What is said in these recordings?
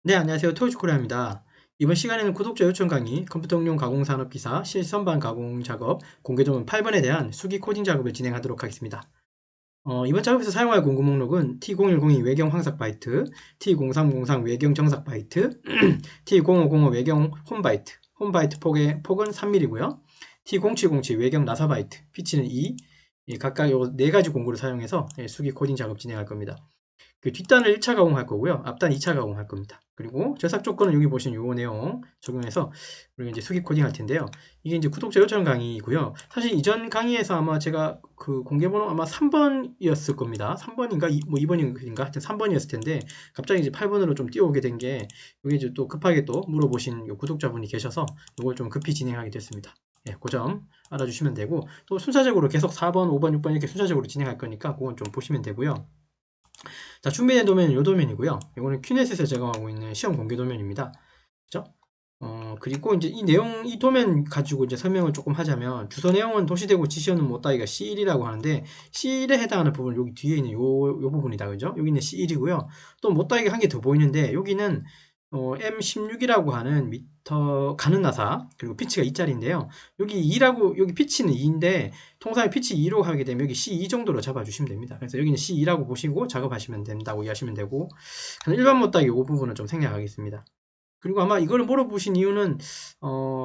네, 안녕하세요. 토요코리아입니다. 이번 시간에는 구독자 요청 강의, 컴퓨터응용 가공산업기사, 실선반 가공 작업, 공개도면 8번에 대한 수기 코딩 작업을 진행하도록 하겠습니다. 이번 작업에서 사용할 공구 목록은 T0102 외경 황삭 바이트, T0303 외경 정삭 바이트, T0505 외경 홈 바이트, 홈 바이트 폭은 3mm고요. T0707 외경 나사 바이트, 피치는 2, 각각 이 4가지 공구를 사용해서 수기 코딩 작업 진행할 겁니다. 그 뒷단을 1차 가공할 거고요. 앞단 2차 가공할 겁니다. 그리고 제작 조건은 여기 보시는 요 내용 적용해서 우리가 이제 수기 코딩 할 텐데요. 이게 이제 구독자 요청 강의이고요. 사실 이전 강의에서 아마 제가 그 공개번호 아마 3번이었을 겁니다. 3번인가 뭐 2번인가 하여튼 3번이었을 텐데 갑자기 이제 8번으로 좀 뛰어오게 된 게 이게 이제 또 급하게 또 물어보신 요 구독자분이 계셔서 이걸 좀 급히 진행하게 됐습니다. 예, 그 점 알아주시면 되고 또 순차적으로 계속 4번, 5번, 6번 이렇게 순차적으로 진행할 거니까 그건 좀 보시면 되고요. 자, 준비된 도면은 요 도면이고요. 이거는 큐넷에서 제공하고 있는 시험 공개 도면입니다. 그죠? 그리고 이제 이 내용, 이 도면 가지고 이제 설명을 조금 하자면, 주소 내용은 도시대구 지시하는 못다이가 C1이라고 하는데, C1에 해당하는 부분은 여기 뒤에 있는 요 부분이다. 그죠? 여기는 C1이고요. 또 못다이가 한 개 더 보이는데, 여기는 M16이라고 하는 미터 가는 나사, 그리고 피치가 2짜리인데요. 여기 2라고, 여기 피치는 2인데, 통상에 피치 2로 하게 되면 여기 C2 정도로 잡아주시면 됩니다. 그래서 여기는 C2라고 보시고 작업하시면 된다고 이해하시면 되고, 일반 못다이 이 부분은 좀 생략하겠습니다. 그리고 아마 이걸 물어보신 이유는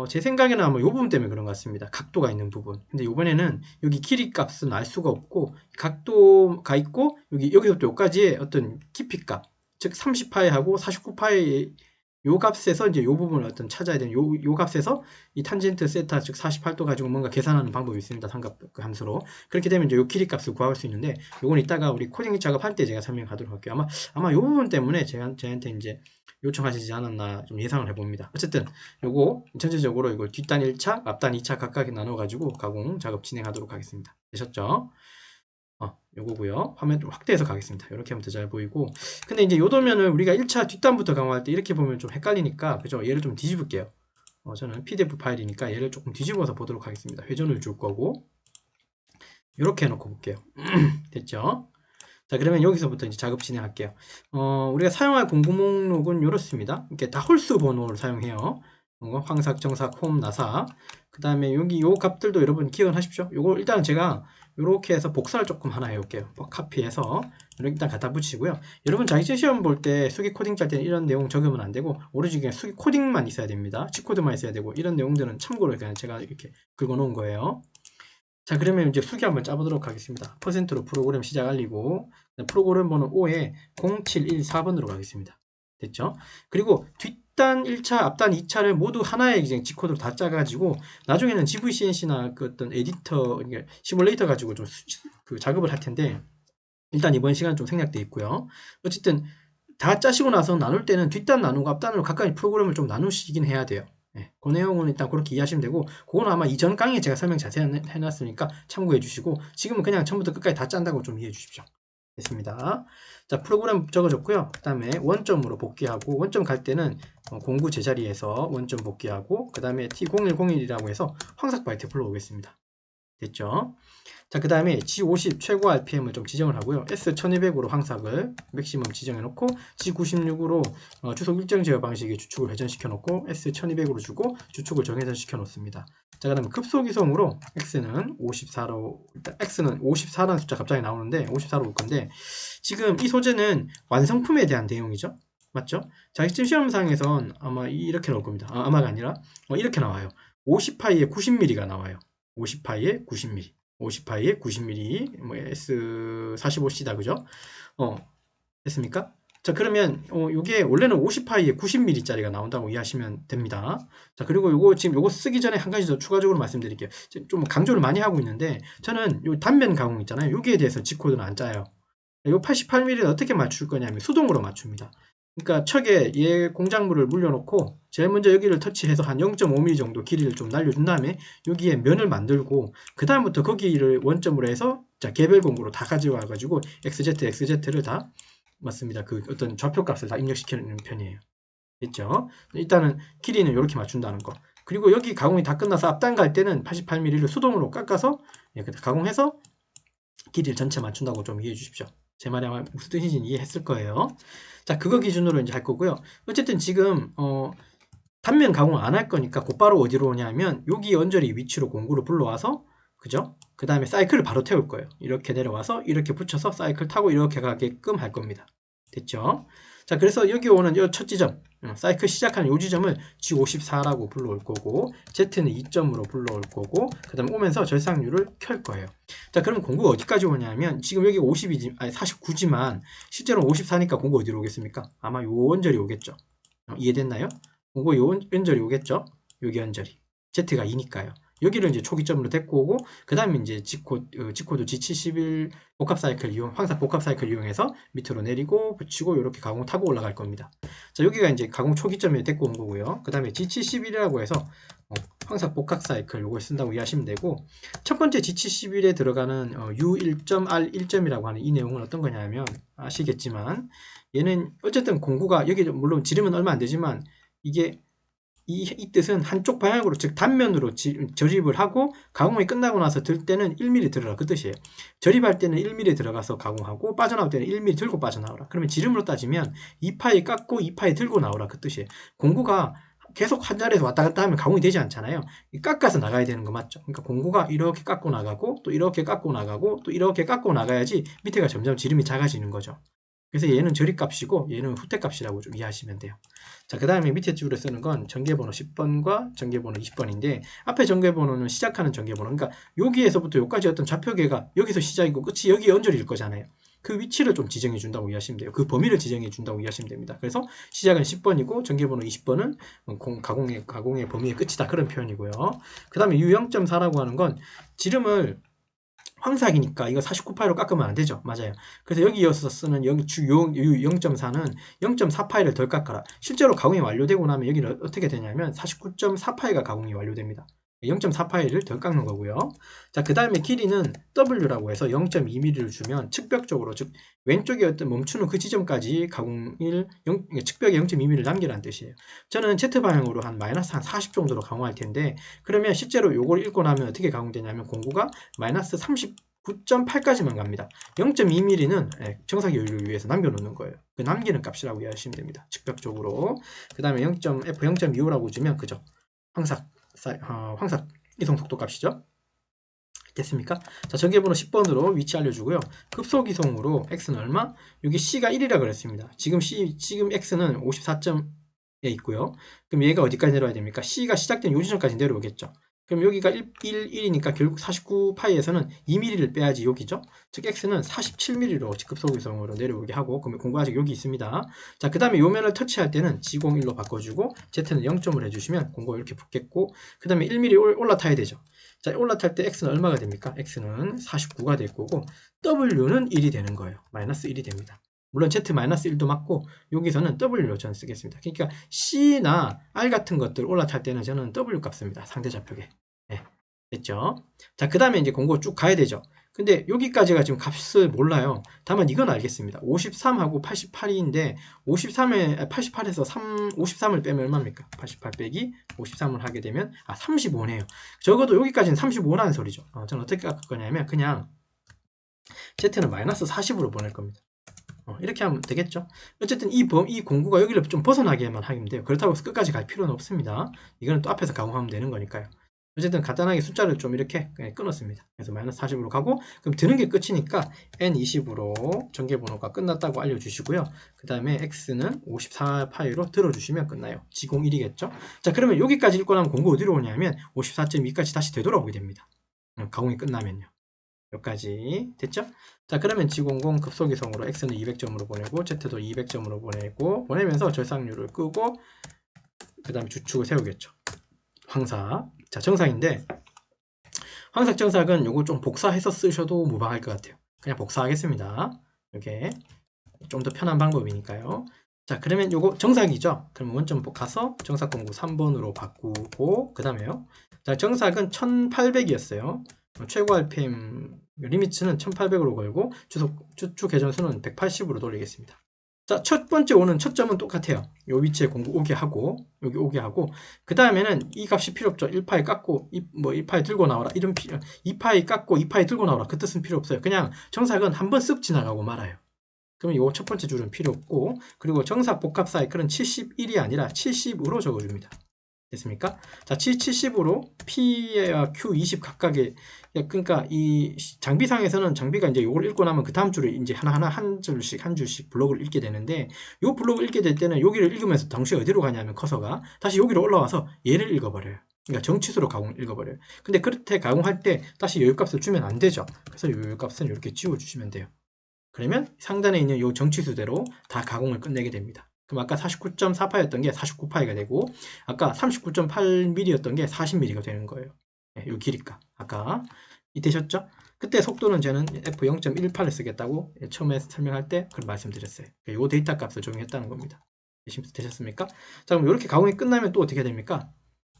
제 생각에는 아마 이 부분 때문에 그런 것 같습니다. 각도가 있는 부분. 근데 이번에는 여기 길이 값은 알 수가 없고 각도가 있고 여기서부터 여기까지의 어떤 깊이 값, 즉 30파이하고 49파이 요 값에서 이제 요 부분을 어떤 찾아야 되는 요 값에서 이 탄젠트 세타 즉 48도 가지고 뭔가 계산하는 방법이 있습니다. 삼각 그 함수로. 그렇게 되면 이제 요 길이 값을 구할 수 있는데 요건 이따가 우리 코딩 작업할 때 제가 설명하도록 할게요. 아마 요 부분 때문에 저한테 이제 요청하시지 않았나 좀 예상을 해봅니다. 어쨌든 요거 전체적으로 이걸 뒷단 1차, 앞단 2차 각각 나눠가지고 가공 작업 진행하도록 하겠습니다. 되셨죠? 요거고요. 화면 좀 확대해서 가겠습니다. 이렇게 하면 더 잘 보이고. 근데 이제 요 도면을 우리가 1차 뒷단부터 강화할 때 이렇게 보면 좀 헷갈리니까 그죠? 얘를 좀 뒤집을게요. 저는 PDF 파일이니까 얘를 조금 뒤집어서 보도록 하겠습니다. 회전을 줄 거고 이렇게 해놓고 볼게요. 됐죠? 자, 그러면 여기서부터 이제 작업 진행할게요. 우리가 사용할 공구 목록은 이렇습니다. 이렇게 다 홀수 번호를 사용해요. 황삭, 정삭, 홈, 나사. 그 다음에 여기 요 값들도 여러분 기억하십시오. 요거 일단 제가 이렇게 해서 복사를 조금 하나 해올게요. 카피해서 이렇게 일단 갖다 붙이고요. 여러분 자격증 시험 볼 때 수기 코딩 짤 때는 이런 내용 적으면 안 되고 오로지 그냥 수기 코딩만 있어야 됩니다. C코드만 있어야 되고 이런 내용들은 참고로 그냥 제가 이렇게 긁어 놓은 거예요. 자, 그러면 이제 수기 한번 짜보도록 하겠습니다. 퍼센트로 프로그램 시작 알리고 프로그램 번호 5에 0714번으로 가겠습니다. 됐죠? 그리고 뒷단 1차, 앞단 2차를 모두 하나의 그냥 G코드로 다 짜가지고 나중에는 GVCNC나 그 어떤 에디터, 시뮬레이터 가지고 좀 그 작업을 할 텐데 일단 이번 시간 좀 생략돼 있고요. 어쨌든 다 짜시고 나서 나눌 때는 뒷단 나누고 앞단으로 각각 프로그램을 좀 나누시긴 해야 돼요. 네, 그 내용은 일단 그렇게 이해하시면 되고 그건 아마 이전 강의에 제가 설명 자세히 해놨으니까 참고해 주시고 지금은 그냥 처음부터 끝까지 다 짠다고 좀 이해해 주십시오. 됐습니다. 자, 프로그램 적어줬고요. 그 다음에 원점으로 복귀하고 원점 갈 때는 공구 제자리에서 원점 복귀하고 그 다음에 T0101이라고 해서 황삭 바이트 불러오겠습니다. 됐죠? 자, 그 다음에 G50 최고 RPM을 좀 지정을 하고요. S1200으로 황삭을 맥시멈 지정해 놓고 G96으로 주속 일정 제어 방식의 주축을 회전시켜 놓고 S1200으로 주고 주축을 정회전시켜 놓습니다. 자, 그 다음에 급속 이송으로 X는 54로 일단 X는 54라는 숫자 갑자기 나오는데 54로 볼 건데 지금 이 소재는 완성품에 대한 내용이죠. 맞죠? 자격증 시험상에선 아마 이렇게 나올 겁니다. 아마가 아니라 이렇게 나와요. 50파이에 90mm가 나와요. 50파이에 90mm. 50파이에 90mm, 뭐 S45C다, 그죠? 됐습니까? 자, 그러면 이게 원래는 50파이에 90mm짜리가 나온다고 이해하시면 됩니다. 자, 그리고 요거 지금 요거 쓰기 전에 한 가지 더 추가적으로 말씀드릴게요. 좀 강조를 많이 하고 있는데 저는 요 단면 가공 있잖아요. 여기에 대해서 G코드는 안 짜요. 요 88mm를 어떻게 맞출 거냐면 수동으로 맞춥니다. 그러니까 척에 얘 공작물을 물려놓고 제일 먼저 여기를 터치해서 한 0.5mm 정도 길이를 좀 날려준 다음에 여기에 면을 만들고 그 다음부터 거기를 원점으로 해서 자, 개별 공구로 다 가져와 가지고 XZ, XZ를 다 맞습니다. 그 어떤 좌표값을 다 입력시키는 편이에요. 됐죠? 일단은 길이는 이렇게 맞춘다는 거. 그리고 여기 가공이 다 끝나서 앞단 갈 때는 88mm를 수동으로 깎아서 가공해서 길이를 전체 맞춘다고 좀 이해해 주십시오. 제 말이 아마 무슨 뜻인지 이해했을 거예요. 자, 그거 기준으로 이제 할 거고요. 어쨌든 지금 단면 가공 안 할 거니까 곧바로 어디로 오냐면 여기 연저리 위치로 공구를 불러와서, 그죠? 그 다음에 사이클을 바로 태울 거예요. 이렇게 내려와서 이렇게 붙여서 사이클 타고 이렇게 가게끔 할 겁니다. 됐죠? 자, 그래서 여기 오는 이 첫 지점, 사이클 시작하는 이 지점을 G54라고 불러올 거고, Z는 2점으로 불러올 거고, 그 다음에 오면서 절삭률을 켤 거예요. 자, 그럼 공구가 어디까지 오냐면, 지금 여기 50이지, 아니 49지만, 실제로 54니까 공구 어디로 오겠습니까? 아마 요 원절이 오겠죠. 이해됐나요? 공구 요 연절이 오겠죠? 여기 연절이. Z가 2니까요. 여기를 이제 초기점으로 데리고 오고, 그 다음에 이제 G코드 G71 복합 사이클 황사 복합 사이클 이용해서 밑으로 내리고 붙이고 이렇게 가공 타고 올라갈 겁니다. 자, 여기가 이제 가공 초기점에 데리고 온 거고요. 그 다음에 G71이라고 해서 황사 복합 사이클 요걸 쓴다고 이해하시면 되고, 첫 번째 G71에 들어가는 U1.R1점이라고 하는 이 내용은 어떤 거냐면, 아시겠지만, 얘는 어쨌든 공구가 여기 물론 지름은 얼마 안 되지만, 이게 이 뜻은 한쪽 방향으로, 즉 단면으로 저립을 하고 가공이 끝나고 나서 들 때는 1mm 들어라, 그 뜻이에요. 저립할 때는 1mm 들어가서 가공하고 빠져나올 때는 1mm 들고 빠져나오라. 그러면 지름으로 따지면 2파이 깎고 2파이 들고 나오라, 그 뜻이에요. 공구가 계속 한 자리에서 왔다 갔다 하면 가공이 되지 않잖아요. 깎아서 나가야 되는 거 맞죠? 그러니까 공구가 이렇게 깎고 나가고 또 이렇게 깎고 나가고 또 이렇게 깎고 나가야지 밑에가 점점 지름이 작아지는 거죠. 그래서 얘는 저립값이고 얘는 후퇴값이라고 좀 이해하시면 돼요. 자, 그 다음에 밑에 줄에 쓰는 건 전개번호 10번과 전개번호 20번인데, 앞에 전개번호는 시작하는 전개번호, 그러니까 여기에서부터 여기까지 어떤 좌표계가 여기서 시작이고 끝이 여기 연절일 거잖아요. 그 위치를 좀 지정해 준다고 이해하시면 돼요. 그 범위를 지정해 준다고 이해하시면 됩니다. 그래서 시작은 10번이고 전개번호 20번은 가공의 범위의 끝이다, 그런 표현이고요. 그 다음에 U0.4라고 하는 건 지름을 황삭이니까 이거 49파이로 깎으면 안 되죠. 맞아요. 그래서 여기 이어서 쓰는 U0.4는 0.4파이를 덜 깎아라. 실제로 가공이 완료되고 나면 여기는 어떻게 되냐면 49.4파이가 가공이 완료됩니다. 0.4파이를 덜 깎는 거고요. 자, 그 다음에 길이는 W라고 해서 0.2mm를 주면 측벽적으로, 즉 왼쪽에 어떤 멈추는 그 지점까지 가공일 측벽에 0.2mm를 남기라는 뜻이에요. 저는 Z방향으로 한 마이너스 한 40 정도로 가공할 텐데, 그러면 실제로 요걸 읽고 나면 어떻게 가공되냐면 공구가 마이너스 39.8까지만 갑니다. 0.2mm는 정삭 여유를 위해서 남겨놓는 거예요. 그 남기는 값이라고 이해하시면 됩니다. 측벽적으로. 그 다음에 F0.25라고 주면 그죠? 황삭 이송 속도 값이죠. 됐습니까? 자, 전개번호 10번으로 위치 알려주고요. 급속 이송으로 x는 얼마? 여기 c가 1이라 그랬습니다. 지금 x는 54점에 있고요. 그럼 얘가 어디까지 내려와야 됩니까? c가 시작된 요 지점까지 내려오겠죠. 그럼 여기가 1이니까 결국 49파이에서는 2mm를 빼야지 여기죠. 즉 x는 47mm로 급속 이송으로 내려오게 하고, 그러면 공구 아직 여기 있습니다. 자, 그 다음에 요 면을 터치할 때는 G01로 바꿔주고 z는 0점을 해주시면 공구가 이렇게 붙겠고, 그 다음에 1mm 올라타야 되죠. 자, 올라탈 때 x는 얼마가 됩니까? x는 49가 될 거고 w는 1이 되는 거예요. 마이너스 1이 됩니다. 물론 z-1도 맞고 여기서는 w로 저는 쓰겠습니다. 그러니까 c나 r 같은 것들 올라탈 때는 저는 w 값 씁니다. 상대 좌표계. 네, 됐죠? 자, 그 다음에 이제 공고 쭉 가야 되죠. 근데 여기까지가 지금 값을 몰라요. 다만 이건 알겠습니다. 53하고 88인데 88에서 53을 빼면 얼마입니까? 88 빼기 53을 하게 되면 35네요. 적어도 여기까지는 35라는 소리죠. 저는 어떻게 깎을 거냐면 그냥 Z는 마이너스 40으로 보낼 겁니다. 이렇게 하면 되겠죠. 어쨌든 이 공구가 여기를 좀 벗어나게만 하면 돼요. 그렇다고 해서 끝까지 갈 필요는 없습니다. 이거는 또 앞에서 가공하면 되는 거니까요. 어쨌든 간단하게 숫자를 좀 이렇게 끊었습니다. 그래서 마이너스 40으로 가고, 그럼 드는 게 끝이니까 N20으로 전개번호가 끝났다고 알려주시고요. 그 다음에 X는 54파이로 들어주시면 끝나요. G01이겠죠. 자, 그러면 여기까지 읽고 나면 공구 어디로 오냐면 54.2까지 다시 되돌아오게 됩니다. 가공이 끝나면요. 여기까지 됐죠? 자, 그러면 G00 급속이송으로 X는 200점으로 보내고 Z도 200점으로 보내면서 절삭률을 끄고 그 다음에 주축을 세우겠죠. 황삭. 자, 정삭인데 황삭 정삭은 요거 좀 복사해서 쓰셔도 무방할 것 같아요. 그냥 복사하겠습니다. 이렇게 좀 더 편한 방법이니까요. 자, 그러면 요거 정삭이죠. 그럼 원점 가서 정삭 공구 3번으로 바꾸고, 그 다음에요. 자, 정삭은 1800이었어요. 최고 RPM 리미트는 1800으로 걸고 주축 회전수는 180으로 돌리겠습니다. 자, 첫 번째 오는 첫 점은 똑같아요. 요 위치에 공구 오게 하고 여기 오게 하고, 그 다음에는 이 값이 필요 없죠. 1파이 깎고 2파이 들고 나와라, 이런 2파이 깎고 2파이 들고 나와라, 그 뜻은 필요 없어요. 그냥 정삭은 한번 쓱 지나가고 말아요. 그러면 요 첫 번째 줄은 필요 없고, 그리고 정사 복합 사이클은 71이 아니라 70으로 적어줍니다. 됐습니까? 자, 70으로 P와 Q20 각각의, 그러니까 이 장비상에서는 장비가 이제 요걸 읽고 나면 그 다음 줄을 이제 하나하나 한 줄씩 블록을 읽게 되는데, 요 블록을 읽게 될 때는 여기를 읽으면서 동시에 어디로 가냐면 커서가 다시 여기로 올라와서 얘를 읽어버려요. 그러니까 정치수로 가공을 읽어버려요. 근데 그렇게 가공할 때 다시 여유값을 주면 안 되죠. 그래서 여유값은 이렇게 지워주시면 돼요. 그러면 상단에 있는 요 정치수대로 다 가공을 끝내게 됩니다. 그럼 아까 49.48였던 게 49파이가 되고, 아까 39.8mm였던 게 40mm가 되는 거예요. 네, 요 길이가. 아까 이되셨죠? 그때 속도는 저는 f0.18을 쓰겠다고 처음에 설명할 때 그런 말씀드렸어요. 요 데이터 값을 적용했다는 겁니다. 되셨습니까? 자, 그럼 이렇게 가공이 끝나면 또 어떻게 됩니까?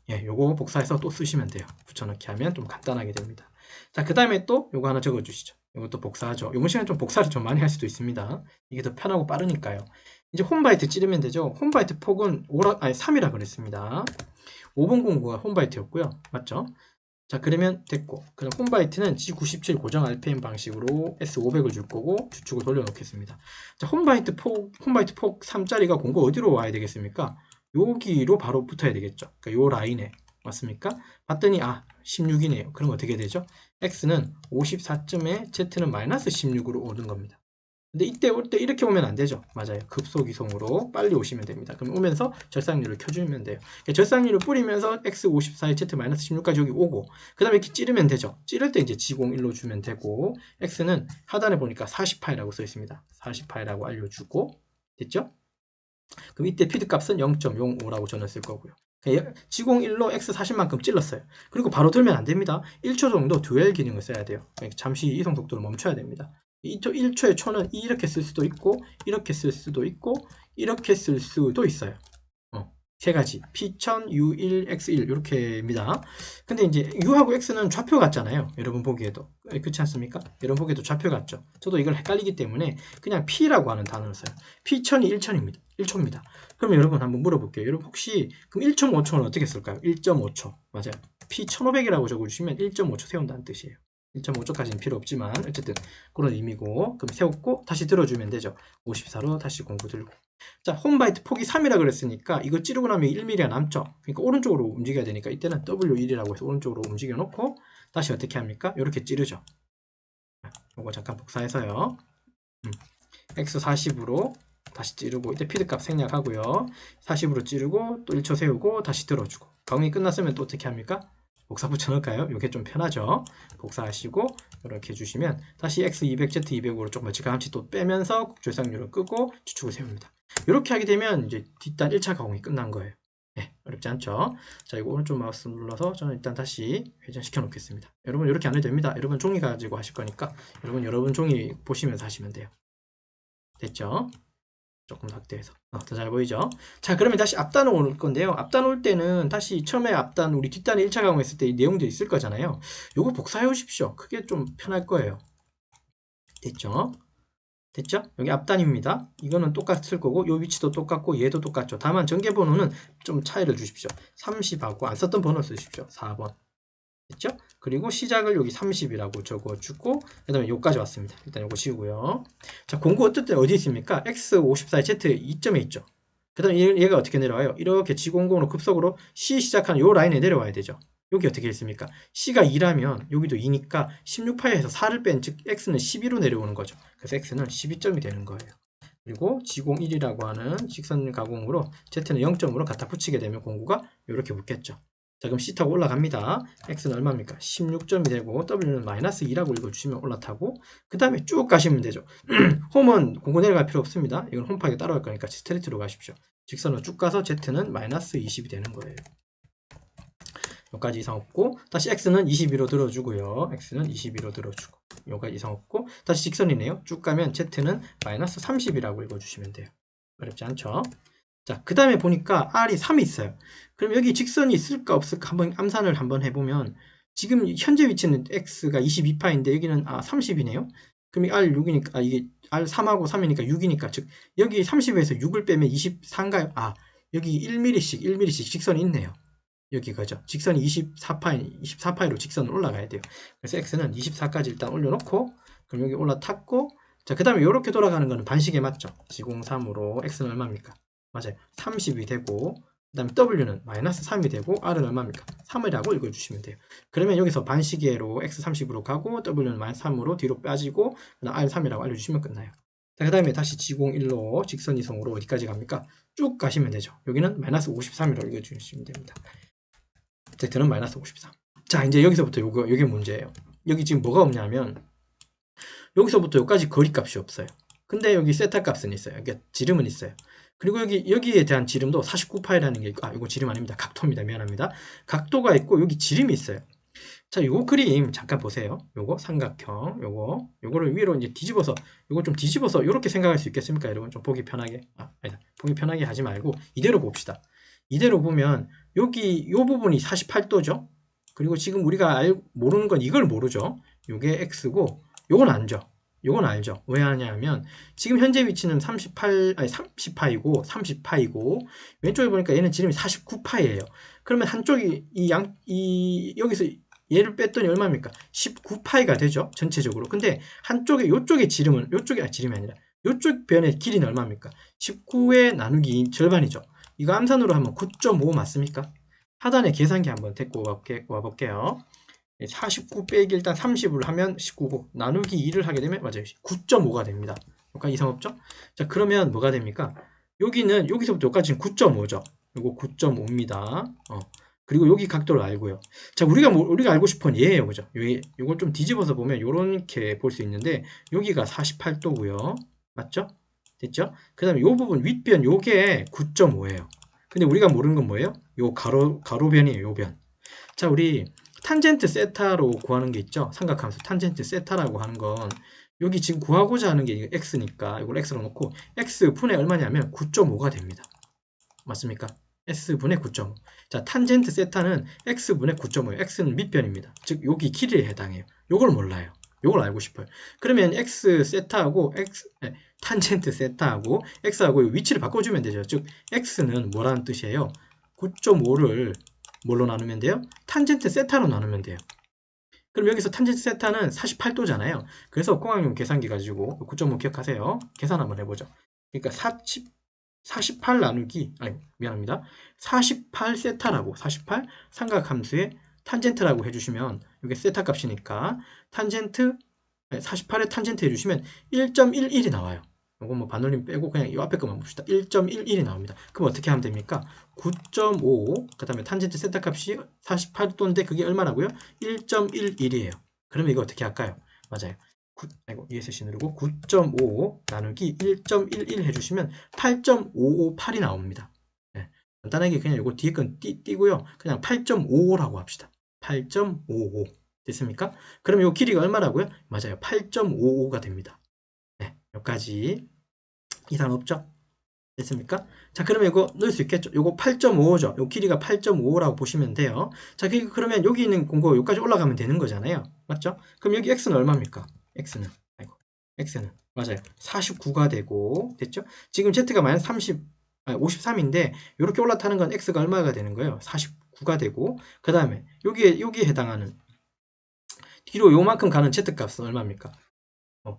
예, 요거 복사해서 또 쓰시면 돼요. 붙여넣기 하면 좀 간단하게 됩니다. 자, 그 다음에 또 요거 하나 적어 주시죠. 요것도 복사하죠. 요번 시간에 좀 복사를 좀 많이 할 수도 있습니다. 이게 더 편하고 빠르니까요. 이제 홈바이트 찌르면 되죠. 홈바이트 폭은 3이라 그랬습니다. 5번 공구가 홈바이트였고요. 맞죠? 자, 그러면 됐고, 그럼 홈바이트는 G97 고정 RPM 방식으로 S500을 줄 거고 주축을 돌려놓겠습니다. 자, 홈바이트 폭 3짜리가 공구 어디로 와야 되겠습니까? 여기로 바로 붙어야 되겠죠. 그러니까 요 라인에 맞습니까? 봤더니 16이네요. 그럼 어떻게 되죠? X는 54점에 Z는 마이너스 16으로 오는 겁니다. 근데 이때 올 때 이렇게 오면 안 되죠. 맞아요. 급속이송으로 빨리 오시면 됩니다. 그럼 오면서 절삭률을 켜주면 돼요. 절삭률을 뿌리면서 x54에 z-16까지 여기 오고, 그 다음에 이렇게 찌르면 되죠. 찌를 때 이제 G01로 주면 되고, x는 하단에 보니까 40파이라고 써 있습니다. 40파이라고 알려주고, 됐죠? 그럼 이때 피드 값은 0.05라고 저는 쓸 거고요. G01로 X40만큼 찔렀어요. 그리고 바로 들면 안 됩니다. 1초 정도 듀얼 기능을 써야 돼요. 잠시 이송 속도를 멈춰야 됩니다. 1초의 초는 이렇게 쓸 수도 있고, 이렇게 쓸 수도 있고, 이렇게 쓸 수도 있어요. 세 가지. P1000, U1, X1 이렇게입니다. 근데 이제 U하고 X는 좌표 같잖아요. 여러분 보기에도. 그렇지 않습니까? 여러분 보기에도 좌표 같죠. 저도 이걸 헷갈리기 때문에 그냥 P라고 하는 단어를 써요. P1000이 1천입니다. 1초입니다. 그러면 여러분 한번 물어볼게요. 여러분 혹시 그럼 1.5초는 어떻게 쓸까요? 1.5초. 맞아요. P1500이라고 적어주시면 1.5초 세운다는 뜻이에요. 1.5초까지는 필요 없지만 어쨌든 그런 의미고, 그럼 세웠고 다시 들어주면 되죠. 54로 다시 공구 들고. 자, 홈바이트 폭이 3이라 그랬으니까 이거 찌르고 나면 1mm가 남죠. 그러니까 오른쪽으로 움직여야 되니까 이때는 W1이라고 해서 오른쪽으로 움직여 놓고 다시 어떻게 합니까? 이렇게 찌르죠. 이거 잠깐 복사해서요. X40으로 다시 찌르고, 이때 피드값 생략하고요. 40으로 찌르고 또 1초 세우고 다시 들어주고, 가공이 끝났으면 또 어떻게 합니까? 복사 붙여넣을까요? 이게 좀 편하죠. 복사하시고 이렇게 해주시면 다시 X200, Z200으로 조금 멀찌감치 또 빼면서 절삭률을 끄고 주축을 세웁니다. 이렇게 하게 되면 이제 뒷단 1차 가공이 끝난 거예요. 네, 어렵지 않죠? 자, 이거 오른쪽 마우스 눌러서 저는 일단 다시 회전시켜 놓겠습니다. 여러분 이렇게 안 해도 됩니다. 여러분 종이 가지고 하실 거니까 여러분 종이 보시면서 하시면 돼요. 됐죠? 조금 확대해서 더 잘 보이죠? 자, 그러면 다시 앞단 올 건데요. 앞단 올 때는 다시 처음에 앞단 우리 뒷단에 1차 가공했을 때 이 내용들이 있을 거잖아요. 요거 복사해 오십시오. 그게 좀 편할 거예요. 됐죠? 됐죠? 여기 앞단입니다. 이거는 똑같을 거고 요 위치도 똑같고 얘도 똑같죠. 다만 전개번호는 좀 차이를 주십시오. 30하고 안 썼던 번호 쓰십시오. 4번. 됐죠? 그리고 시작을 여기 30이라고 적어주고, 그 다음에 여기까지 왔습니다. 일단 요거 지우고요. 자, 공구 어쨌든 어디 있습니까? X54에 Z 2점에 있죠. 그 다음에 얘가 어떻게 내려와요? 이렇게 G00으로 급속으로 C 시작하는 요 라인에 내려와야 되죠. 여기 어떻게 있습니까? C가 2라면 여기도 2니까 16파이에서 4를 뺀, 즉 X는 12로 내려오는 거죠. 그래서 X는 12점이 되는 거예요. 그리고 G01이라고 하는 직선 가공으로 Z는 0점으로 갖다 붙이게 되면 공구가 이렇게 붙겠죠. 자, 그럼 C 타고 올라갑니다. X는 얼마입니까? 16점이 되고 W는 마이너스 2라고 읽어주시면 올라타고, 그 다음에 쭉 가시면 되죠. 홈은 공구 내려갈 필요 없습니다. 이건 홈파이가 따라갈 거니까 스트레이트로 가십시오. 직선으로 쭉 가서 Z는 마이너스 20이 되는 거예요. 여기까지 이상 없고, 다시 X는 22로 들어주고요. X는 22로 들어주고, 여기까지 이상 없고, 다시 직선이네요. 쭉 가면 Z는 마이너스 30이라고 읽어주시면 돼요. 어렵지 않죠? 자, 그 다음에 보니까 R이 3이 있어요. 그럼 여기 직선이 있을까 없을까 한번 암산을 한번 해보면, 지금 현재 위치는 X가 22파인데 여기는 30이네요. 그럼 R6이니까, 이게 R3하고 3이니까 6이니까, 즉 여기 30에서 6을 빼면 24인가요? 여기 1mm씩 직선이 있네요. 여기 가죠. 직선이 24파이로 직선을 올라가야 돼요. 그래서 X는 24까지 일단 올려놓고, 그럼 여기 올라탔고, 자, 그 다음에 이렇게 돌아가는 거는 반시계 맞죠? G03으로 X는 얼마입니까? 맞아요. 30이 되고, 그 다음에 W는 마이너스 3이 되고, R은 얼마입니까? 3이라고 읽어주시면 돼요. 그러면 여기서 반시계로 X30으로 가고, W는 마이너스 3으로 뒤로 빠지고, 그 다음 R3이라고 알려주시면 끝나요. 자, 그 다음에 다시 G01로 직선 이성으로 어디까지 갑니까? 쭉 가시면 되죠. 여기는 마이너스 53이라고 읽어주시면 됩니다. Z는 마이너스 53. 자, 이제 여기서부터 요게 문제예요. 여기 지금 뭐가 없냐면, 여기서부터 여기까지 거리값이 없어요. 근데 여기 세타 값은 있어요. 그러니까 지름은 있어요. 그리고 여기에 대한 지름도 49파이라는 게 있고, 이거 지름 아닙니다. 각도입니다. 미안합니다. 각도가 있고, 여기 지름이 있어요. 자, 요거 그림 잠깐 보세요. 요거 삼각형, 요거를 위로 이제 뒤집어서, 요거 좀 뒤집어서 이렇게 생각할 수 있겠습니까? 여러분 좀 보기 편하게. 아니다. 보기 편하게 하지 말고 이대로 봅시다. 이대로 보면 여기 요 부분이 48도죠. 그리고 지금 우리가 모르는 건 이걸 모르죠. 요게 x고, 요건 알죠. 요건 알죠. 왜 하냐면 지금 현재 위치는 30파이고 30파이고 왼쪽에 보니까 얘는 지름이 49파이예요. 그러면 한쪽이 여기서 얘를 뺐더니 얼마입니까? 19파이가 되죠. 전체적으로. 근데 한쪽에 요쪽의 지름은 지름이 아니라 요쪽 변의 길이는 얼마입니까? 19의 나누기 절반이죠. 이거 암산으로 하면 9.5 맞습니까? 하단에 계산기 한번 데리고 와볼게요. 49 빼기 일단 30을 하면 19고 나누기 2를 하게 되면 맞아요. 9.5가 됩니다. 여기까지 이상 없죠? 자, 그러면 뭐가 됩니까? 여기는 여기서부터 여기까지는 9.5죠. 요거 9.5입니다. 그리고 여기 각도를 알고요. 자, 우리가 알고 싶은 얘예요. 그죠? 요걸 좀 뒤집어서 보면 요렇게 볼 수 있는데 여기가 48도고요. 맞죠? 됐죠? 그 다음에 요 부분 윗변 요게 9.5예요. 근데 우리가 모르는 건 뭐예요? 요 가로변이에요. 요 변. 자, 우리 탄젠트 세타로 구하는 게 있죠? 삼각함수 탄젠트 세타라고 하는 건 여기 지금 구하고자 하는 게 x니까 이걸 x로 놓고 x분의 얼마냐면 9.5가 됩니다. 맞습니까? s분의 9.5. 자, 탄젠트 세타는 x분의 9.5예요. x는 밑변입니다. 즉 여기 길이에 해당해요. 요걸 몰라요. 요걸 알고 싶어요. 그러면 x 세타하고 탄젠트 세타하고 x하고 위치를 바꿔주면 되죠. 즉 x는 뭐라는 뜻이에요? 9.5를 뭘로 나누면 돼요? 탄젠트 세타로 나누면 돼요. 그럼 여기서 탄젠트 세타는 48도잖아요. 그래서 공학용 계산기 가지고 9.5 기억하세요. 계산 한번 해보죠. 그러니까 48 나누기, 미안합니다. 48 세타라고, 48 삼각함수의 탄젠트라고 해주시면, 이게 세타 값이니까, 48의 탄젠트 해주시면 1.11이 나와요. 이거 뭐 반올림 빼고 그냥 이 앞에 것만 봅시다. 1.11이 나옵니다. 그럼 어떻게 하면 됩니까? 9.5, 그 다음에 탄젠트 세타 값이 48도인데 그게 얼마라고요? 1.11이에요. 그러면 이거 어떻게 할까요? 맞아요. ESC 누르고 9.5 나누기 1.11 해주시면 8.558이 나옵니다. 네, 간단하게 그냥 이거 뒤에 건 띄고요. 그냥 8.55라고 합시다. 8.55 됐습니까? 그럼 이 길이가 얼마라고요? 맞아요. 8.55가 됩니다. 네, 여기까지 이상 없죠? 됐습니까? 자, 그러면 이거 넣을 수 있겠죠? 이거 8.55죠? 이 길이가 8.55라고 보시면 돼요. 자, 그러면 여기 있는 공고 여기까지 올라가면 되는 거잖아요. 맞죠? 그럼 여기 x는 얼마입니까? x는 맞아요. 49가 되고 됐죠? 지금 z가 마이너스 53인데 이렇게 올라타는 건 x가 얼마가 되는 거예요? 49가 되고 그 다음에 여기에 해당하는 뒤로 요만큼 가는 z값은 얼마입니까?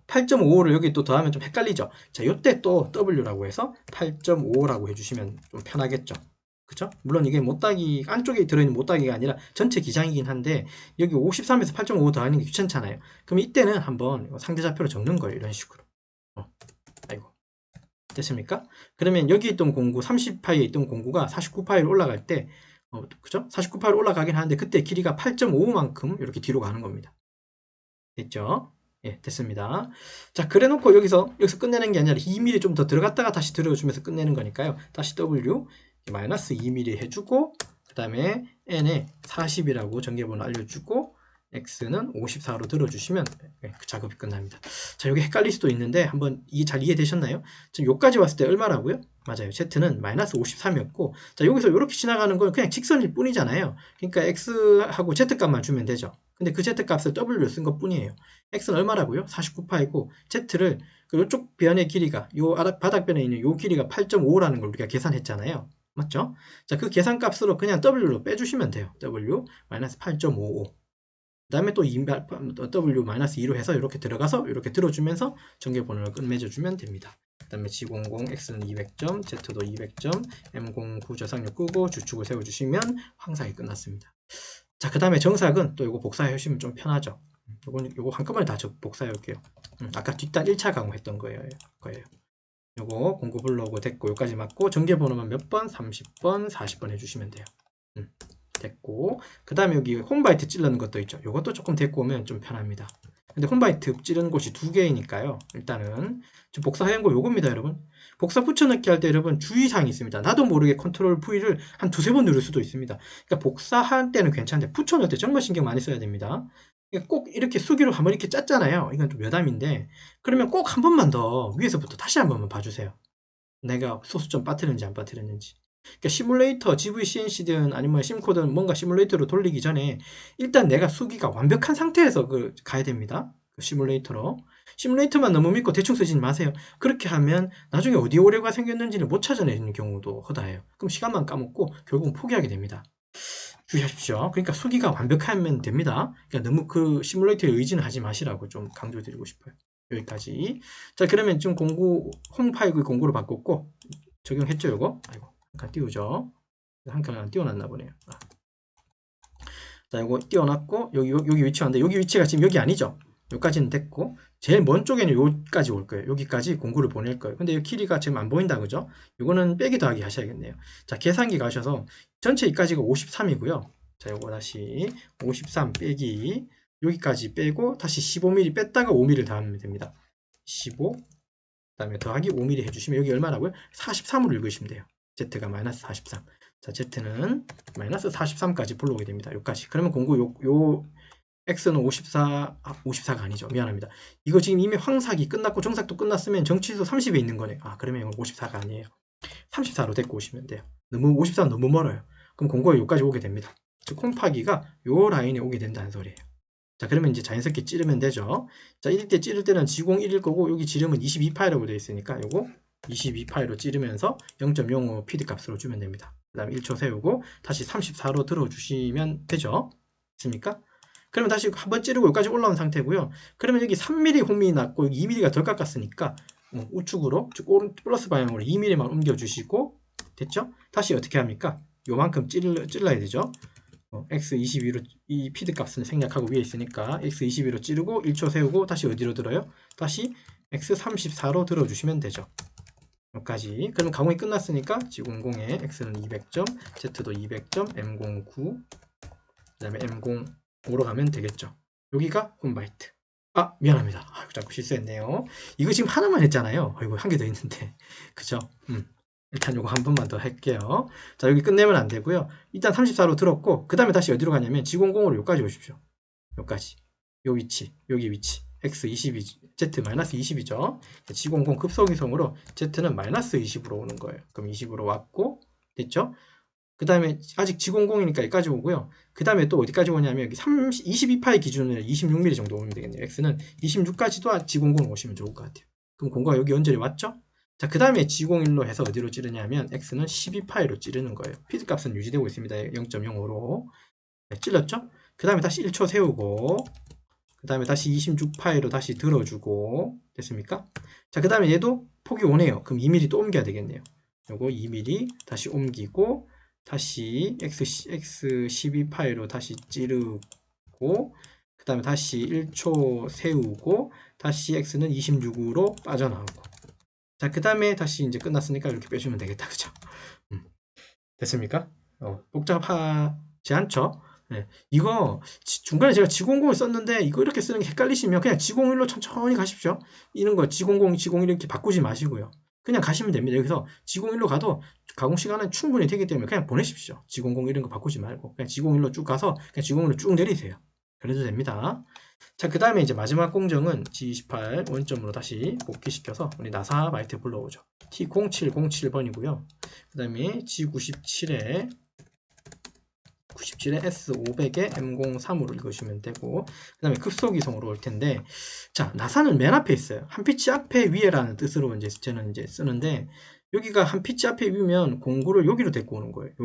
8.55를 여기 또 더하면 좀 헷갈리죠? 자, 요때 또 w라고 해서 8.55라고 해주시면 좀 편하겠죠? 그쵸? 물론 이게 못따기, 안쪽에 들어있는 못따기가 아니라 전체 기장이긴 한데 여기 53에서 8.5 더하는 게 귀찮잖아요. 그럼 이때는 한번 상대좌표로 적는 거예요. 이런 식으로. 아이고. 됐습니까? 그러면 여기 있던 공구, 30파이에 있던 공구가 49파이로 올라갈 때, 그죠? 49파이로 올라가긴 하는데 그때 길이가 8.5만큼 이렇게 뒤로 가는 겁니다. 됐죠? 예, 됐습니다. 자, 그래 놓고 여기서 끝내는 게 아니라 2mm 좀 더 들어갔다가 다시 들어주면서 끝내는 거니까요. 다시 W 마이너스 2mm 해주고 그 다음에 n에 40이라고 전개번호 알려주고 x는 54로 들어주시면 그 작업이 끝납니다. 자, 여기 헷갈릴 수도 있는데 한번 이게 잘 이해되셨나요? 지금 여기까지 왔을 때 얼마라고요? 맞아요. z는 마이너스 53이었고 자, 여기서 이렇게 지나가는 건 그냥 직선일 뿐이잖아요. 그러니까 x하고 z값만 주면 되죠. 근데 그 z값을 w를 쓴 것 뿐이에요. x는 얼마라고요? 49파이고 z를 이쪽 변의 길이가 요 바닥변에 있는 요 길이가 8.5라는 걸 우리가 계산했잖아요. 맞죠? 자, 그 계산값으로 그냥 w로 빼주시면 돼요. w 마이너스 8.55 그 다음에 또 W-2로 해서 이렇게 들어가서 이렇게 들어주면서 전개번호를 끝맺어주면 됩니다. 그 다음에 G00 X는 200점, Z도 200점, M09 저상력 끄고 주축을 세워주시면 황삭이 끝났습니다. 자, 그 다음에 정삭은 또 이거 복사해 주시면 좀 편하죠. 요거 한꺼번에 다 복사해 올게요. 아까 뒷단 1차 가공했던 거예요. 요거 공구 블로그 됐고 여기까지 맞고 전개번호만 몇 번? 30번, 40번 해주시면 돼요. 됐고 그 다음에 여기 홈바이트 찌르는 것도 있죠. 요것도 조금 데리고 오면 좀 편합니다. 근데 홈바이트 찌르는 곳이 두 개이니까요. 일단은 지금 복사한 거 요겁니다, 여러분. 복사 붙여넣기 할 때 여러분 주의사항이 있습니다. 나도 모르게 컨트롤 V를 한 두세 번 누를 수도 있습니다. 그러니까 복사할 때는 괜찮은데 붙여넣을 때 정말 신경 많이 써야 됩니다. 그러니까 꼭 이렇게 수기로 한번 이렇게 짰잖아요. 이건 좀 여담인데 그러면 꼭 한 번만 더 위에서부터 다시 한 번만 봐주세요. 내가 소수 점 빠뜨렸는지 안 빠뜨렸는지. 그러니까 시뮬레이터, GVCNC든 아니면 심코든 뭔가 시뮬레이터로 돌리기 전에 일단 내가 수기가 완벽한 상태에서 가야 됩니다. 그 시뮬레이터로. 시뮬레이터만 너무 믿고 대충 쓰지 마세요. 그렇게 하면 나중에 어디에 오류가 생겼는지를 못 찾아내는 경우도 허다해요. 그럼 시간만 까먹고 결국은 포기하게 됩니다. 주의하십시오. 그러니까 수기가 완벽하면 됩니다. 그러니까 너무 그 시뮬레이터에 의지는 하지 마시라고 좀 강조드리고 싶어요. 여기까지. 자, 그러면 지금 공구, 홈 파일 공구로 바꿨고, 적용했죠, 요거? 아이고, 한 칸 띄우죠. 한 칸 띄워놨나 보네요. 자, 요거 띄워놨고, 여기 위치인데, 여기 위치가 지금 여기 아니죠? 여기까지는 됐고, 제일 먼 쪽에는 여기까지 올 거예요. 여기까지 공구를 보낼 거예요. 근데 이 길이가 지금 안 보인다, 그죠? 요거는 빼기 더하기 하셔야겠네요. 자, 계산기 가셔서, 전체 여기까지가 53이고요. 자, 요거 다시 53 빼기, 여기까지 빼고, 다시 15mm 뺐다가 5mm 더하면 됩니다. 15, 그 다음에 더하기 5mm 해주시면, 여기 얼마라고요? 43으로 읽으시면 돼요. Z가 마이너스 43. 자, Z는 마이너스 43까지 불러오게 됩니다. 여기까지. 그러면 공구 요 X는 54가 아니죠. 미안합니다. 이거 지금 이미 황삭이 끝났고 정삭도 끝났으면 정치수 30에 있는 거네. 아, 그러면 이건 54가 아니에요. 34로 데리고 오시면 돼요. 54는 너무 멀어요. 그럼 공고가 여기까지 오게 됩니다. 즉, 콤파기가 요 라인에 오게 된다는 소리예요. 자, 그러면 이제 자연스럽게 찌르면 되죠. 자, 이럴 때 찌를 때는 G01일 거고, 여기 지름은 22파이라고 되어 있으니까 요거 22파이로 찌르면서 0.05 PD 값으로 주면 됩니다. 그 다음에 1초 세우고 다시 34로 들어주시면 되죠. 됐습니까? 그러면 다시 한번 찌르고 여기까지 올라온 상태고요. 그러면 여기 3mm 홈이 났고 여기 2mm가 덜 깎았으니까 우측으로 즉 플러스 방향으로 2mm만 옮겨주시고 됐죠? 다시 어떻게 합니까? 요만큼 찔러야 되죠. x22로 이 피드 값은 생략하고 위에 있으니까 x22로 찌르고 1초 세우고 다시 어디로 들어요? 다시 x34로 들어주시면 되죠. 여기까지. 그럼 가공이 끝났으니까 G00에 x는 200점, z도 200점, M09, 그 다음에 M05로 가면 되겠죠. 여기가 홈바이트. 아, 미안합니다. 아이고, 자꾸 실수했네요. 이거 지금 하나만 했잖아요. 아이고, 한 개 더 있는데. 그죠? 일단 요거 한 번만 더 할게요. 자, 여기 끝내면 안 되고요. 일단 34로 들었고, 그 다음에 다시 어디로 가냐면 G00으로 여기까지 오십시오. 여기까지. 요 위치, 여기 위치. X22, Z-20이죠. G00 급속이성으로 Z는 마이너스 20으로 오는 거예요. 그럼 20으로 왔고, 됐죠? 그 다음에 아직 G00이니까 여기까지 오고요. 그 다음에 또 어디까지 오냐면 여기 22파이 기준으로 26mm 정도 오면 되겠네요. X는 26까지도 G00 오시면 좋을 것 같아요. 그럼 공구가 여기 연결이 왔죠? 자, 그 다음에 G01로 해서 어디로 찌르냐면 X는 12파이로 찌르는 거예요. 피드 값은 유지되고 있습니다. 0.05로. 네, 찔렀죠? 그 다음에 다시 1초 세우고 그 다음에 다시 26파이로 다시 들어주고 됐습니까? 자, 그 다음에 얘도 폭이 오네요. 그럼 2mm 또 옮겨야 되겠네요. 요거 2mm 다시 옮기고 다시 X12파이로 다시 찌르고 그 다음에 다시 1초 세우고 다시 X는 26으로 빠져나오고 자, 그 다음에 다시 이제 끝났으니까 이렇게 빼주면 되겠다. 그죠? 됐습니까? 복잡하지 않죠? 네. 이거 중간에 제가 G00을 썼는데 이거 이렇게 쓰는 게 헷갈리시면 그냥 G01로 천천히 가십시오. 이런 거 G00, G01 이렇게 바꾸지 마시고요. 그냥 가시면 됩니다. 여기서 G01로 가도 가공 시간은 충분히 되기 때문에 그냥 보내십시오. G00 이런 거 바꾸지 말고 그냥 G01로 쭉 가서 그냥 G01로 쭉 내리세요. 그래도 됩니다. 자, 그 다음에 이제 마지막 공정은 G28 원점으로 다시 복귀시켜서 우리 나사 바이트 불러오죠. T0707번이고요. 그 다음에 G97에 S500에 M03으로 읽으시면 되고 그 다음에 급속이성으로 올 텐데 자, 나사는 맨 앞에 있어요. 한 피치 앞에 위에라는 뜻으로 이제 저는 이제 쓰는데 여기가 한 피치 앞에 위면 공구를 여기로 데리고 오는 거예요. 요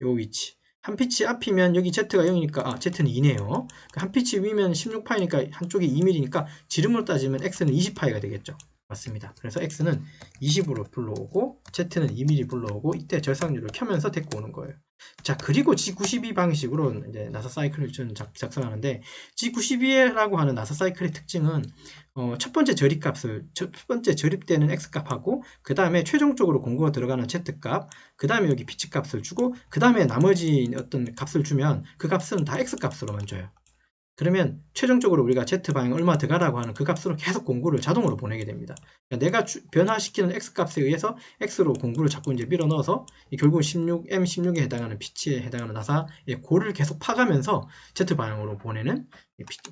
위치. 한 피치 앞이면 여기 Z가 0이니까 Z는 2네요. 한 피치 위면 16파이니까 한쪽이 2mm니까 지름으로 따지면 X는 20파이가 되겠죠. 맞습니다. 그래서 X는 20으로 불러오고 Z는 2mm 불러오고 이때 절삭률을 켜면서 데리고 오는 거예요. 자, 그리고 G92 방식으로 이제 나사 사이클을 작성하는데 G92라고 하는 나사 사이클의 특징은 첫 번째 저립되는 X값하고 그 다음에 최종적으로 공구가 들어가는 Z값, 그 다음에 여기 피치값을 주고 그 다음에 나머지 어떤 값을 주면 그 값은 다 X값으로만 줘요. 그러면 최종적으로 우리가 Z방향 얼마 들어가라고 하는 그 값으로 계속 공구를 자동으로 보내게 됩니다. 그러니까 내가 변화시키는 X값에 의해서 X로 공구를 자꾸 이제 밀어 넣어서 결국은 M16에 해당하는 피치에 해당하는 나사의 골을 계속 파가면서 Z방향으로 보내는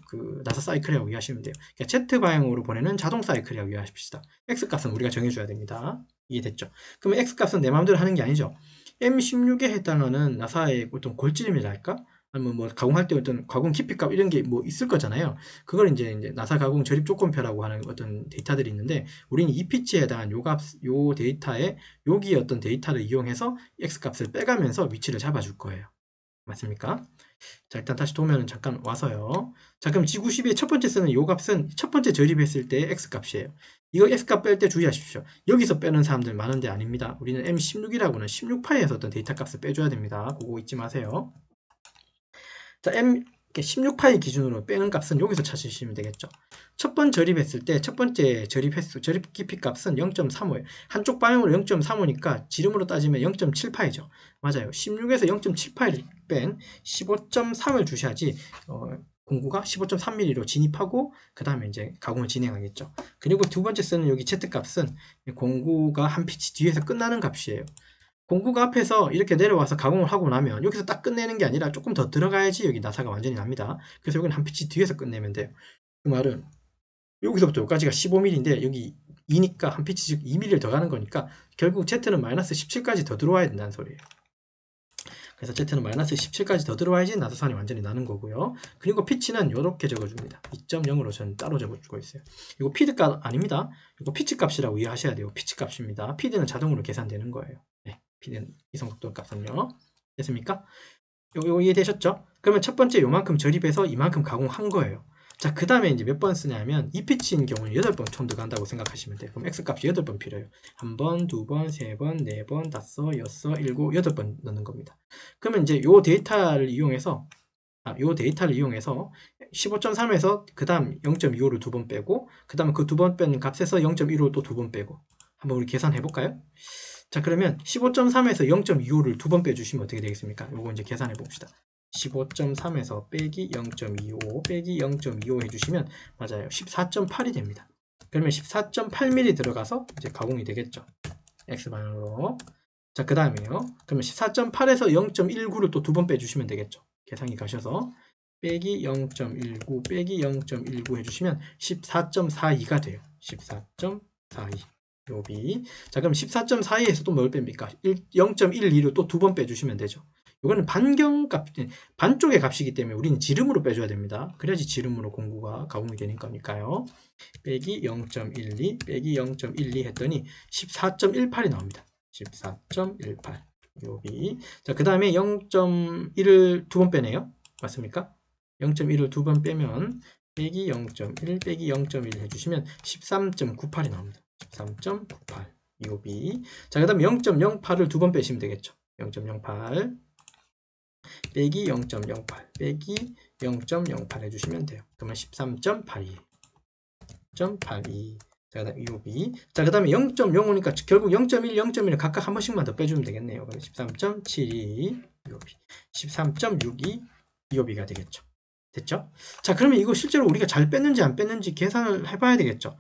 그 나사 사이클이라고 이해하시면 돼요. 그러니까 Z방향으로 보내는 자동 사이클이라고 이해하십시다. X값은 우리가 정해줘야 됩니다. 이해됐죠? 그러면 X값은 내 마음대로 하는 게 아니죠. M16에 해당하는 나사의 어떤 골지름이랄까? 아니면 뭐 가공할 때 어떤 가공 깊이값 이런 게 뭐 있을 거잖아요. 그걸 이제 나사 가공 저립 조건표라고 하는 어떤 데이터들이 있는데 우리는 이 피치에 해당한 요 데이터에 여기 어떤 데이터를 이용해서 x 값을 빼가면서 위치를 잡아줄 거예요. 맞습니까? 자, 일단 다시 도면은 잠깐 와서요. 자, 그럼 G92의 첫 번째 쓰는 요 값은 첫 번째 저립했을 때 x 값이에요. 이거 x 값 뺄 때 주의하십시오. 여기서 빼는 사람들 많은데 아닙니다. 우리는 M16이라고는 16파이에서 어떤 데이터 값을 빼줘야 됩니다. 그거 잊지 마세요. 자, 16파이 기준으로 빼는 값은 여기서 찾으시면 되겠죠. 첫 번 저립했을 때 첫 번째 저립 횟수, 저립 깊이 값은 0.35예요. 한쪽 방향으로 0.35니까 지름으로 따지면 0.7파이죠. 맞아요. 16에서 0.7파이를 뺀 15.3을 주셔야지 공구가 15.3mm로 진입하고 그 다음에 이제 가공을 진행하겠죠. 그리고 두 번째 쓰는 여기 Z 값은 공구가 한 피치 뒤에서 끝나는 값이에요. 공구가 앞에서 이렇게 내려와서 가공을 하고 나면 여기서 딱 끝내는 게 아니라 조금 더 들어가야지 여기 나사가 완전히 납니다. 그래서 여기는 한 피치 뒤에서 끝내면 돼요. 그 말은 여기서부터 여기까지가 15mm인데 여기 2니까 한 피치 즉 2mm를 더 가는 거니까 결국 Z는 마이너스 17까지 더 들어와야 된다는 소리예요. 그래서 Z는 마이너스 17까지 더 들어와야지 나사선이 완전히 나는 거고요. 그리고 피치는 이렇게 적어줍니다. 2.0으로 저는 따로 적어주고 있어요. 이거 피드값 아닙니다. 이거 피치 값이라고 이해하셔야 돼요. 피치 값입니다. 피드는 자동으로 계산되는 거예요. 네, 피드는 이성속도 값은요. 됐습니까? 요거 이해되셨죠? 그러면 첫 번째 요만큼 저립해서 이만큼 가공한 거예요. 자, 그 다음에 이제 몇 번 쓰냐면 이 피치인 경우는 8번 총 들어간다고 생각하시면 돼요. 그럼 X값이 8번 필요해요. 1번, 2번, 3번, 4번, 5, 6, 7, 8번 넣는 겁니다. 그러면 이제 요 데이터를 이용해서 15.3에서 그 다음 0.25를 두 번 빼고 그 다음에 그 두 번 빼는 값에서 0.15를 또 두 번 빼고 한번 우리 계산해 볼까요? 자, 그러면 15.3에서 0.25를 두 번 빼주시면 어떻게 되겠습니까? 요거 이제 계산해 봅시다. 15.3에서 빼기 0.25 빼기 0.25 해주시면 맞아요. 14.8이 됩니다. 그러면 14.8mm 들어가서 이제 가공이 되겠죠. X방향으로. 자, 그 다음에요. 그러면 14.8에서 0.19를 또 두 번 빼주시면 되겠죠. 계산기 가셔서 빼기 0.19 빼기 0.19 해주시면 14.42가 돼요. 14.42. 요비. 자, 그럼 14.42에서 또 뭘 뺍니까? 0.12를 또 두 번 빼주시면 되죠. 이거는 반경값, 반쪽의 값이기 때문에 우리는 지름으로 빼줘야 됩니다. 그래야지 지름으로 공구가 가공이 되는 거니까요. 빼기 0.12 빼기 0.12 했더니 14.18이 나옵니다. 14.18 요비. 자, 그 다음에 0.1을 두 번 빼네요. 맞습니까? 0.1을 두 번 빼면 빼기 0.1 빼기 0.1 해주시면 13.98이 나옵니다. 13.98 요비. 자, 그 다음에 0.08을 두 번 빼시면 되겠죠. 0.08 빼기 0.08 빼기 0.08 해주시면 돼요. 그러면 13.82 0.82. 자, 그 다음에 EOB. 자, 그 다음에 0.05니까 결국 0.1, 0.1을 각각 한 번씩만 더 빼주면 되겠네요. 그럼 13.72 EOB. 13.62 EOB가 되겠죠. 됐죠? 자, 그러면 이거 실제로 우리가 잘 뺐는지 안 뺐는지 계산을 해봐야 되겠죠.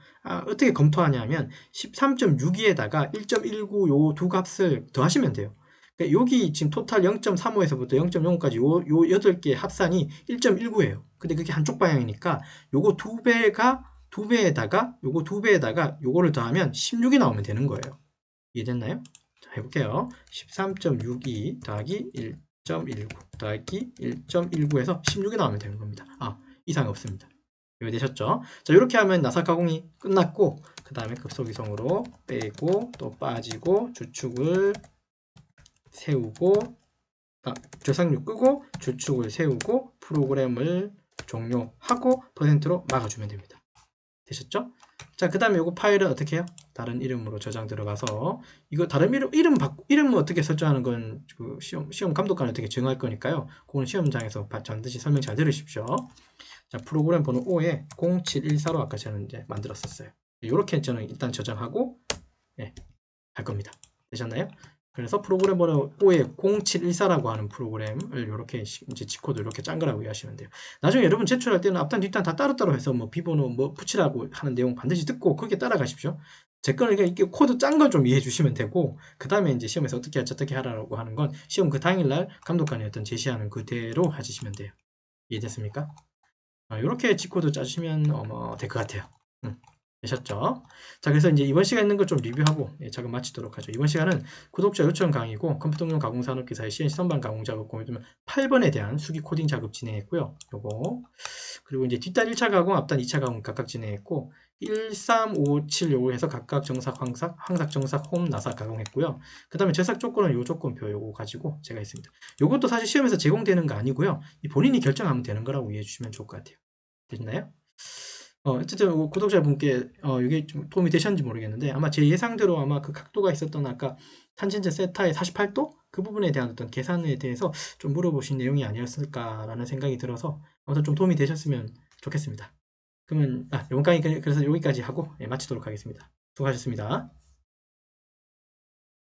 어떻게 검토하냐면 13.62에다가 1.19 요 두 값을 더하시면 돼요. 그러니까 여기 지금 토탈 0.35에서부터 0.05까지 요 8개 합산이 1.19예요. 근데 그게 한쪽 방향이니까 요거 두 배에다가 요거 두 배에다가 요거를 더하면 16이 나오면 되는 거예요. 이해됐나요? 자, 해볼게요. 13.62 더하기 1.19 더하기 1.19에서 16이 나오면 되는 겁니다. 이상이 없습니다. 이해되셨죠? 자, 이렇게 하면 나사 가공이 끝났고 그 다음에 급속이성으로 빼고 또 빠지고 주축을 세우고 절삭류 끄고 주축을 세우고 프로그램을 종료하고 %로 막아주면 됩니다. 되셨죠? 자, 그 다음에 이거 파일은 어떻게 해요? 다른 이름으로 저장 들어가서 이거 다른 이름 어떻게 설정하는 건 그 시험 감독관이 어떻게 정할 거니까요. 그거는 시험장에서 반드시 설명 잘 들으십시오. 자, 프로그램 번호 5에 0714로 아까 저는 이제 만들었었어요. 이렇게 저는 일단 저장하고 할 겁니다. 되셨나요? 그래서 프로그램 번호 5에 0714라고 하는 프로그램을 이렇게 이제 G코드 이렇게 짠 거라고 이해하시면 돼요. 나중에 여러분 제출할 때는 앞단 뒷단 다 따로따로 해서 뭐 비번호 뭐 붙이라고 하는 내용 반드시 듣고 그렇게 따라가십시오. 제 거는 이게 코드 짠 걸 좀 이해해 주시면 되고 그 다음에 이제 시험에서 어떻게 하라고 하는 건 시험 그 당일날 감독관이 어떤 제시하는 그대로 하시면 돼요. 이해됐습니까? 이렇게 G코드 짜주시면 될 것 같아요. 되셨죠? 자, 그래서 이제 이번 시간 있는 거 좀 리뷰하고 작업 마치도록 하죠. 이번 시간은 구독자 요청 강의고 컴퓨터용 가공산업기사의 CNC 선반 가공 작업 공유되면 8번에 대한 수기 코딩 작업 진행했고요. 요거 그리고 이제 뒷단 1차 가공, 앞단 2차 가공 각각 진행했고 1, 3, 5, 7 요거 해서 각각 정삭, 항삭, 정삭, 홈, 나삭 가공했고요. 그 다음에 제삭 조건은 요 조건표 요거 가지고 제가 했습니다. 요것도 사실 시험에서 제공되는 거 아니고요. 본인이 결정하면 되는 거라고 이해해 주시면 좋을 것 같아요. 됐나요? 어쨌든 구독자분께 이게 좀 도움이 되셨는지 모르겠는데 아마 제 예상대로 아마 그 각도가 있었던 아까 탄젠트 세타의 48도 그 부분에 대한 어떤 계산에 대해서 좀 물어보신 내용이 아니었을까라는 생각이 들어서 아무튼 좀 도움이 되셨으면 좋겠습니다. 그러면 이번 강의 그래서 여기까지 하고 마치도록 하겠습니다. 수고하셨습니다.